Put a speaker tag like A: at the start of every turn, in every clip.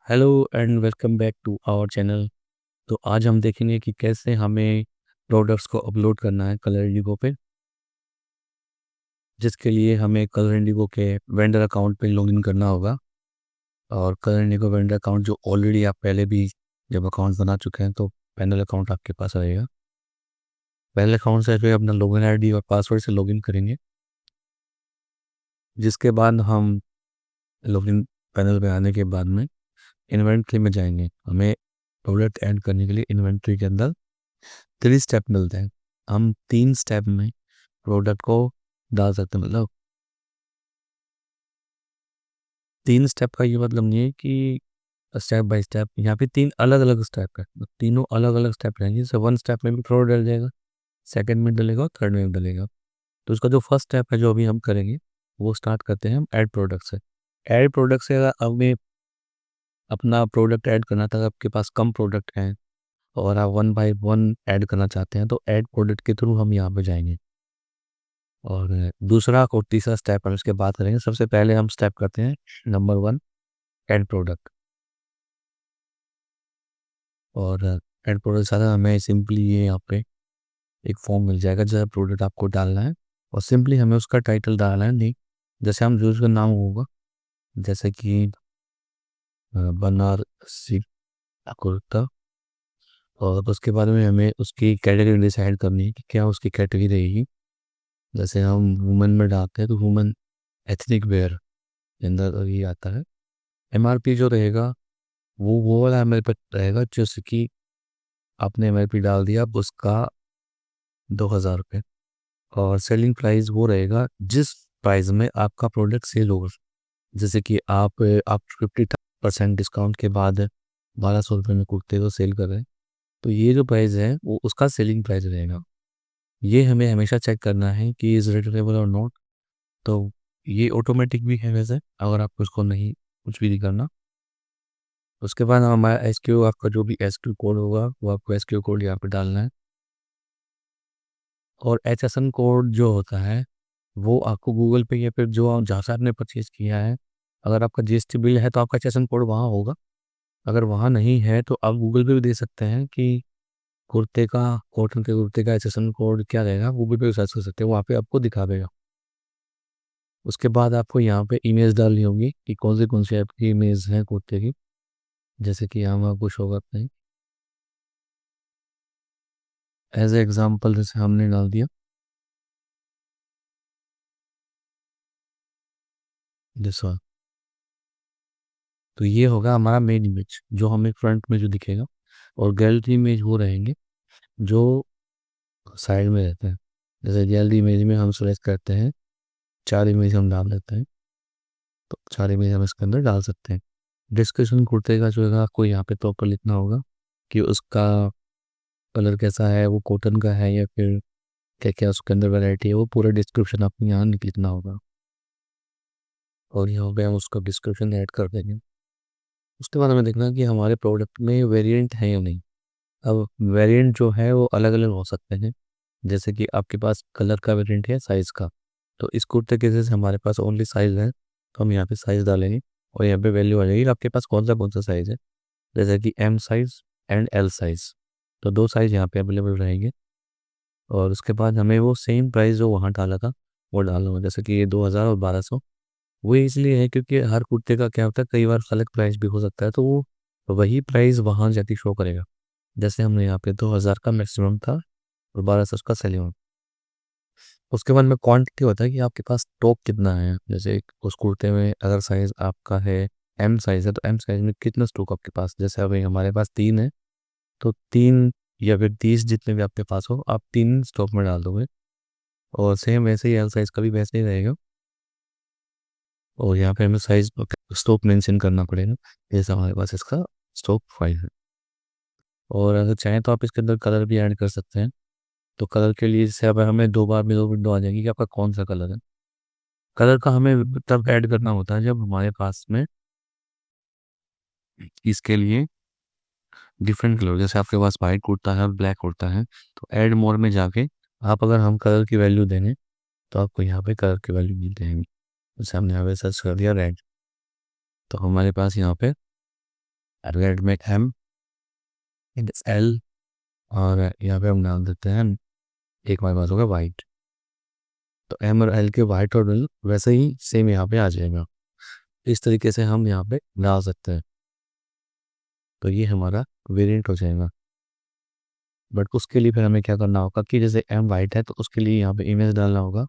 A: Hello and welcome back to our channel. तो आज हम देखेंगे कि कैसे हमें प्रोडक्ट्स को अपलोड करना है कलर इंडिगो पे, जिसके लिए हमें कलर इंडिगो के वेंडर अकाउंट पे लॉगिन करना होगा। और कलर इंडिगो वेंडर अकाउंट जो ऑलरेडी आप पहले भी जब अकाउंट बना चुके हैं तो पैनल अकाउंट आपके पास रहेगा। पहले अकाउंट से फिर अपना लॉगिन आईडी और पासवर्ड से लॉगिन करेंगे, जिसके बाद हम लॉगिन पैनल पे आने के बाद में इन्वेंट्री में जाएंगे। हमें प्रोडक्ट ऐड करने के लिए इन्वेंट्री के अंदर 3 स्टेप मिलते हैं। हम 3 स्टेप में प्रोडक्ट को डाल सकते हैं। मतलब 3 स्टेप का ये मतलब नहीं है कि स्टेप बाय स्टेप, यहाँ पे 3 अलग अलग स्टेप है, तो तीनों अलग अलग स्टेप रहेंगे। जैसे 1 स्टेप में भी प्रोडक्ट डल जाएगा, सेकंड में डलेगा और थर्ड में भी डलेगा। तो उसका जो फर्स्ट स्टेप है जो अभी हम करेंगे, वो स्टार्ट करते हैं हम ऐड प्रोडक्ट से। ऐड प्रोडक्ट से अगर हमें अपना प्रोडक्ट ऐड करना था, आपके पास कम प्रोडक्ट हैं और आप 1 बाय 1 ऐड करना चाहते हैं, तो ऐड प्रोडक्ट के थ्रू हम यहाँ पे जाएंगे। और दूसरा और तीसरा स्टेप हम इसके बाद करेंगे। सबसे पहले हम स्टेप करते हैं नंबर 1, ऐड प्रोडक्ट। और ऐड प्रोडक्ट सारा हमें सिंपली ये यहाँ पे एक फॉर्म मिल जाएगा जहाँ प्रोडक्ट आपको डालना है, और सिंपली हमें उसका टाइटल डालना है। नहीं, जैसे हम जो उसका नाम होगा, जैसे कि बनारसी कुर्ता। और उसके बाद में हमें उसकी कैटेगरी डिसाइड करनी है कि क्या उसकी कैटेगरी रहेगी। जैसे हम वुमेन में डालते हैं तो वुमेन एथनिक वेयर के अंदर ये आता है। एमआरपी जो रहेगा वो वाला एमआरपी रहेगा, जैसे कि आपने एमआरपी डाल दिया अब उसका 2,000 रुपये। और सेलिंग प्राइस वो रहेगा जिस प्राइस में आपका प्रोडक्ट सेल होगा। जैसे कि आप 50% डिस्काउंट के बाद 1,200 रुपये में कुर्ते को सेल कर रहे हैं, तो ये जो प्राइस है वो उसका सेलिंग प्राइस रहेगा। ये हमें हमेशा चेक करना है कि इज़ रिटर्नेबल और नॉट। तो ये ऑटोमेटिक भी है वैसे, अगर आपको उसको नहीं कुछ भी नहीं करना। उसके बाद हमारा एस क्यू, आपका जो भी एस क्यू कोड होगा वो आपको एस क्यू कोड यहाँ पे डालना है। और एच एस एन कोड जो होता है वो आपको गूगल पे या फिर जो जहाँ से आपने परचेज़ किया है, अगर आपका जीएसटी बिल है तो आपका एच एस एन कोड वहाँ होगा। अगर वहाँ नहीं है तो आप गूगल पे भी दे सकते हैं कि कुर्ते का, कॉटन के कुर्ते का एच एस एन कोड क्या रहेगा। गूगल पे सर्च कर सकते हैं, वहाँ पे आपको दिखा देगा। उसके बाद आपको यहाँ पे इमेज डालनी होगी कि कौन सी आपकी इमेज है कुर्ते की। जैसे कि यहाँ कुछ होगा नहीं, एज ए एग्जाम्पल जैसे हमने डाल दिया दिस वन। तो ये होगा हमारा मेन इमेज जो हमें फ्रंट में जो दिखेगा। और गैलरी इमेज वो रहेंगे जो साइड में रहते हैं। जैसे गैलरी इमेज में हम सेलेक्ट करते हैं, 4 इमेज हम डाल देते हैं, तो 4 इमेज हम इसके अंदर डाल सकते हैं। डिस्क्रिप्शन कुर्ते का जो है आपको यहाँ पे प्रॉपर लिखना होगा कि उसका कलर कैसा है, वो कॉटन का है या फिर क्या क्या उसके अंदर वैरायटी है, वो पूरा डिस्क्रिप्शन आपको यहाँ लिखना होगा। और यहाँ पे हम उसका डिस्क्रिप्शन ऐड कर देंगे। उसके बाद हमें देखना है कि हमारे प्रोडक्ट में वेरिएंट है या नहीं। अब वेरिएंट जो है वो अलग अलग हो सकते हैं। जैसे कि आपके पास कलर का वेरिएंट है, साइज़ का। तो इस कुर्ते के जैसे हमारे पास ओनली साइज़ है, तो हम यहाँ पे साइज़ डालेंगे और यहाँ पे वैल्यू आ जाएगी कि आपके पास कौन सा साइज़ है। जैसे कि M size and L size, तो 2 साइज़ यहाँ पे अवेलेबल रहेंगे। और उसके बाद हमें वो सेम प्राइस जो वहाँ डाला था वो डालना होगा। जैसे कि ये 2,000 और 1,200, वो इसलिए है क्योंकि हर कुर्ते का क्या होता है, कई बार अलग प्राइस भी हो सकता है, तो वो वही प्राइस वहाँ जाके शो करेगा। जैसे हमने यहाँ पे 2,000 का मैक्सिमम था और 1,200 उसका सेलिंग। उसके बाद में क्वांटिटी होता है कि आपके पास स्टॉक कितना है। जैसे उस कुर्ते में अगर साइज आपका है एम साइज है, तो एम साइज में कितना स्टॉक आपके पास। जैसे अभी हमारे पास 3 है, तो 3 या फिर 30 जितने भी आपके पास हो, आप 3 स्टॉक में डाल दोगे। और सेम वैसे ही एल साइज का भी वैसे ही रहेगा। और यहाँ पे हमें साइज स्टॉक मेंशन करना पड़ेगा, जैसे हमारे पास इसका स्टॉक 5 है। और अगर चाहें तो आप इसके अंदर कलर भी ऐड कर सकते हैं। तो कलर के लिए जैसे अब हमें 2 बार में 2 विंडो आ जाएगी कि आपका कौन सा कलर है। कलर का हमें तब ऐड करना होता है जब हमारे पास में इसके लिए डिफरेंट कलर, जैसे आपके पास वाइट कुर्ता है और ब्लैक कुर्ता है, तो ऐड मोर में जाके आप अगर हम कलर की वैल्यू देंगे तो आपको यहाँ पे कलर की वैल्यू मिलते हैं। जैसे हमने यहाँ पे सर्च कर दिया रेड, तो हमारे पास यहाँ पे रेड में एम, एल, और यहाँ पे हम डाल देते हैं, एक हमारे पास होगा वाइट। तो एम और एल के वाइट और एल वैसे ही सेम यहाँ पे आ जाएगा। इस तरीके से हम यहाँ पे डाल सकते हैं। तो ये हमारा वेरिएंट हो जाएगा। बट उसके लिए फिर हमें क्या करना होगा कि जैसे एम वाइट है तो उसके लिए यहाँ पे इमेज डालना होगा।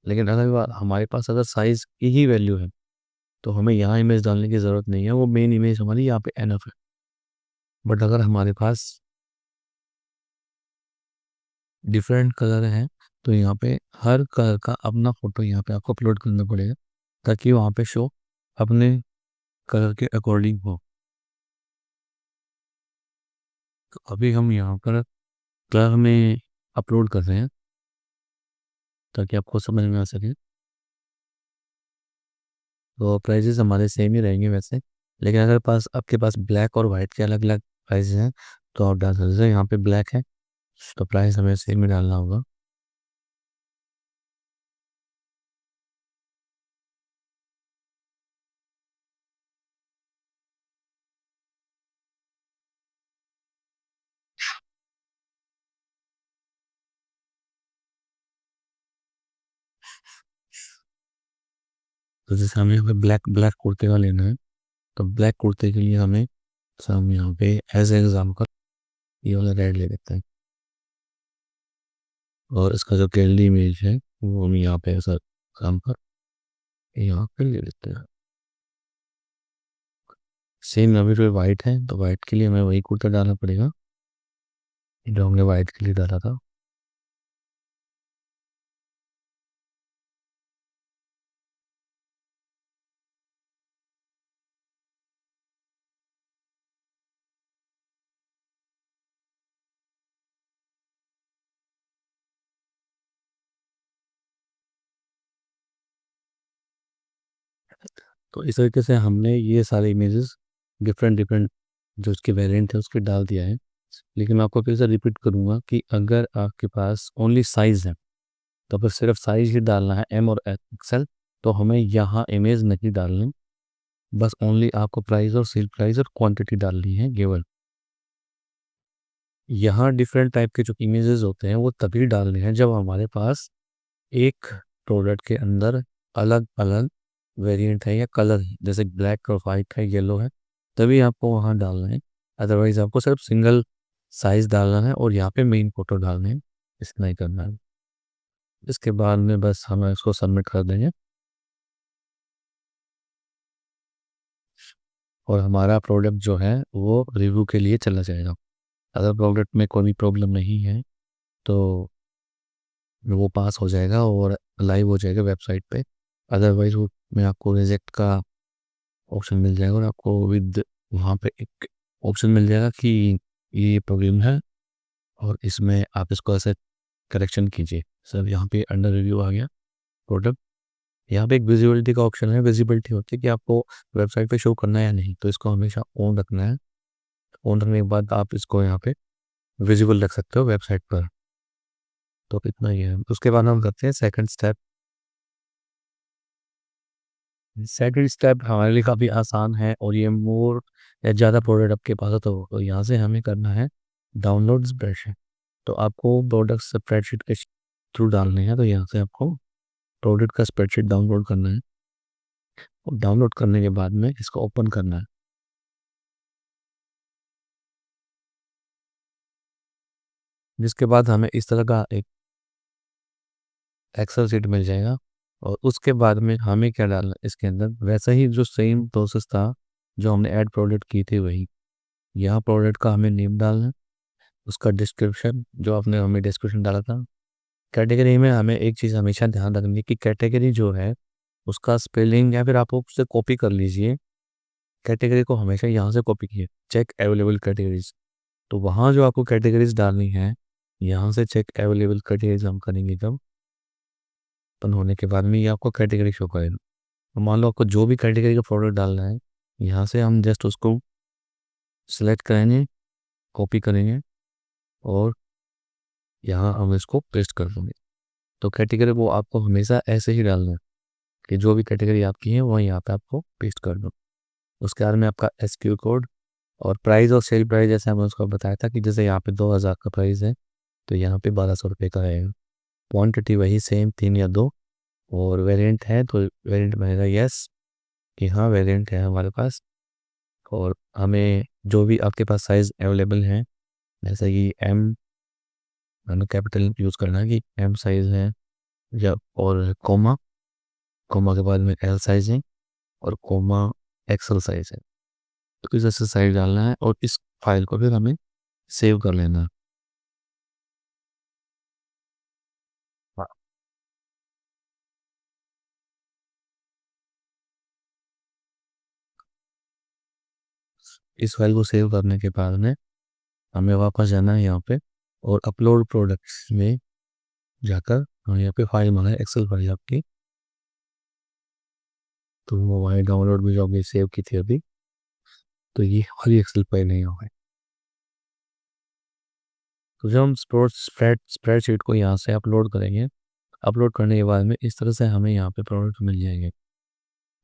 A: लेकिन अगर हमारे पास अगर साइज की ही वैल्यू है तो हमें यहाँ इमेज डालने की ज़रूरत नहीं है, वो मेन इमेज हमारी यहाँ पे एनफ है। बट अगर हमारे पास डिफरेंट कलर हैं तो यहाँ पे हर कलर का अपना फ़ोटो यहाँ पे आपको अपलोड करना पड़ेगा, ताकि वहाँ पे शो अपने कलर के अकॉर्डिंग हो। तो अभी हम यहाँ पर कलर में अपलोड कर रहे हैं ताकि आपको समझ में आ सके। तो प्राइजेस हमारे सेम ही रहेंगे वैसे, लेकिन अगर पास आपके पास ब्लैक और वाइट के अलग अलग प्राइजेस हैं तो आप डाल सकते हैं। यहाँ पे ब्लैक है तो प्राइस हमें सेम ही डालना होगा। तो जैसे हमें यहाँ पे ब्लैक ब्लैक कुर्ते का लेना है, तो ब्लैक कुर्ते के लिए हमें, तो हम यहाँ पे एज एग्जाम्पल ये वाला रेड ले लेते हैं, और इसका जो कैलरी इमेज है वो हम यहाँ पे ऐसा एग्जाम्पल यहाँ पे ले लेते हैं। सेम अभी तो वाइट है तो वाइट के लिए हमें वही कुर्ता डालना पड़ेगा जो हमने वाइट के लिए डाला था। तो इस तरीके से हमने ये सारे इमेजेस डिफरेंट डिफरेंट जो उसके वेरिएंट है उसके डाल दिया है। लेकिन मैं आपको फिर से रिपीट करूँगा कि अगर आपके पास ओनली साइज़ है तो फिर सिर्फ साइज़ ही डालना है, एम और एक्सएल। तो हमें यहाँ इमेज नहीं डालनी, बस ओनली आपको प्राइस और सेल प्राइस और क्वांटिटी डालनी है केवल। यहाँ डिफरेंट टाइप के जो इमेजेस होते हैं वो तभी डालने हैं जब हमारे पास एक प्रोडक्ट के अंदर अलग अलग वेरिएंट है या कलर है, जैसे ब्लैक और वाइट है, येलो है, तभी आपको वहाँ डालना है। अदरवाइज आपको सिर्फ सिंगल साइज डालना है और यहाँ पे मेन फोटो डालने हैं, इतना ही करना है। इसके बाद में बस हम इसको सबमिट कर देंगे और हमारा प्रोडक्ट जो है वो रिव्यू के लिए चला जाएगा। अगर प्रोडक्ट में कोई प्रॉब्लम नहीं है तो वो पास हो जाएगा और लाइव हो जाएगा वेबसाइट पे। अदरवाइज वो में आपको रिजेक्ट का ऑप्शन मिल जाएगा और आपको विद वहाँ पे एक ऑप्शन मिल जाएगा कि ये प्रॉब्लम है और इसमें आप इसको ऐसे करेक्शन कीजिए। सर यहाँ पे अंडर रिव्यू आ गया प्रोडक्ट। यहाँ पे एक विजिबिलिटी का ऑप्शन है, विजिबिलिटी होती है कि आपको वेबसाइट पे शो करना है या नहीं, तो इसको हमेशा ऑन रखना है। ऑन रखने के बाद आप इसको यहाँ पे विजिबल रख सकते हो वेबसाइट पर। तो इतना ही है। उसके बाद हम करते हैं सेकंड स्टेप। सेकंड स्टेप हमारे लिए काफ़ी आसान है और ये मोर या ज़्यादा प्रोडक्ट आपके पास है तो यहाँ से हमें करना है डाउनलोड स्प्रेडशीट। तो आपको प्रोडक्ट स्प्रेडशीट के थ्रू डालने हैं, तो यहाँ से आपको प्रोडक्ट का स्प्रेडशीट डाउनलोड करना है और डाउनलोड करने के बाद में इसको ओपन करना है। जिसके बाद हमें इस तरह का एक एक्सेल शीट मिल जाएगा और उसके बाद में हमें क्या डालना है इसके अंदर, वैसा ही जो सेम प्रोसेस था जो हमने ऐड प्रोडक्ट की थी वही। यहाँ प्रोडक्ट का हमें नेम डालना है, उसका डिस्क्रिप्शन जो आपने हमें डिस्क्रिप्शन डाला था। कैटेगरी में हमें एक चीज़ हमेशा ध्यान रखनी है कि कैटेगरी जो है उसका स्पेलिंग या फिर आप उससे कॉपी कर लीजिए। कैटेगरी को हमेशा यहाँ से कॉपी कीजिए, चेक अवेलेबल कैटेगरीज। तो वहाँ जो आपको कैटेगरीज डालनी है यहाँ से चेक अवेलेबल कैटेगरीज हम करेंगे जब ओपन होने के बाद में ये आपको कैटेगरी शो करेगा। तो मान लो आपको जो भी कैटेगरी का प्रोडक्ट डालना है यहाँ से हम जस्ट उसको सिलेक्ट करेंगे, कॉपी करेंगे और यहाँ हम इसको पेस्ट कर देंगे। तो कैटेगरी वो आपको हमेशा ऐसे ही डालना है कि जो भी कैटेगरी आपकी है वो यहाँ पे आपको पेस्ट कर दो। उसके बाद में आपका एसक्यू कोड और प्राइस और सेल प्राइस जैसे हमने उसको बताया था कि जैसे यहाँ पे 2000 का प्राइस है तो यहाँ पे 1200 रुपये का रहेगा। क्वांटिटी वही सेम 3 या 2, और वेरिएंट है तो वेरिएंट बनेगा यस, कि हाँ वेरिएंट है हमारे पास। और हमें जो भी आपके पास साइज़ अवेलेबल हैं, जैसे कि एम, हमें कैपिटल यूज़ करना है कि एम साइज़ है, या और कोमा, कोमा के बाद में एल साइज़ है, और कोमा एक्सल साइज़ है। तो इस जैसे साइज़ डालना है और इस फाइल को फिर हमें सेव कर लेना है। हाँ, इस फाइल को सेव करने के बाद में हमें वापस जाना है यहाँ पे, और अपलोड प्रोडक्ट्स में जाकर हम यहाँ पे फाइल मंगाए एक्सेल फाइल आपकी। तो वो वही डाउनलोड में जो हमने सेव की थी अभी, तो ये हमारी एक्सेल फाइल नहीं हो है। तो जब हम स्प्रेडशीट को यहाँ से अपलोड करेंगे, अपलोड करने के बाद में इस तरह से हमें यहाँ पे प्रोडक्ट मिल जाएंगे।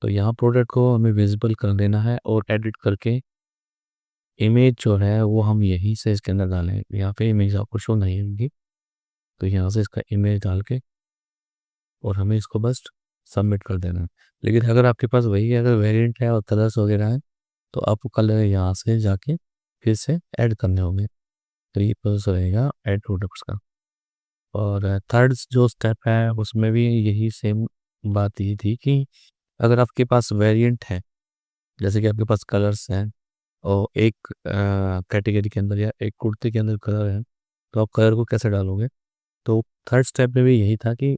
A: तो यहाँ प्रोडक्ट को हमें विजिबल कर देना है, और एडिट करके इमेज जो है वो हम यहीं से इसके अंदर डालेंगे। यहाँ पे इमेज आपको शो नहीं होगी, तो यहाँ से इसका इमेज डाल के और हमें इसको बस सबमिट कर देना है। लेकिन अगर आपके पास वही अगर वेरिएंट है और कलर्स वगैरह है, तो आपको कलर यहाँ से जाके फिर से ऐड करने होंगे। तो ये प्रोसेस रहेगा ऐड प्रोडक्ट्स का। और थर्ड जो स्टेप है उसमें भी यही सेम बात ये थी कि अगर आपके पास वेरिएंट है, जैसे कि आपके पास कलर्स हैं, और एक कैटेगरी के अंदर या एक कुर्ते के अंदर कलर है, तो आप कलर को कैसे डालोगे। तो थर्ड स्टेप में भी यही था कि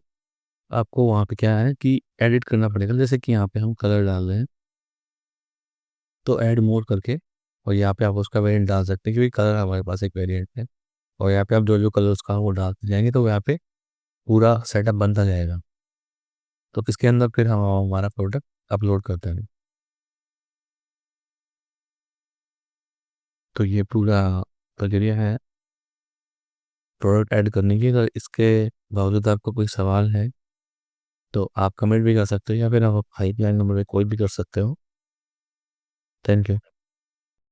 A: आपको वहाँ पे क्या है कि एडिट करना पड़ेगा। जैसे कि यहाँ पे हम कलर डाल रहे हैं, तो ऐड मोर करके, और यहाँ पे आप उसका वेरिएंट डाल सकते हैं, क्योंकि कलर हमारे पास एक वेरिएंट है। और यहाँ पे आप जो जो कलर उसका वो डालते जाएंगे तो यहाँ पे पूरा सेटअप बनता जाएगा। तो इसके अंदर फिर हम हमारा प्रोडक्ट अपलोड करते हैं। तो ये पूरा प्रक्रिया है प्रोडक्ट ऐड करने की। अगर इसके बावजूद आपको कोई सवाल है तो आप कमेंट भी कर सकते हो, या फिर आप हेल्पलाइन नंबर पे कोई भी कर सकते हो। Thank you.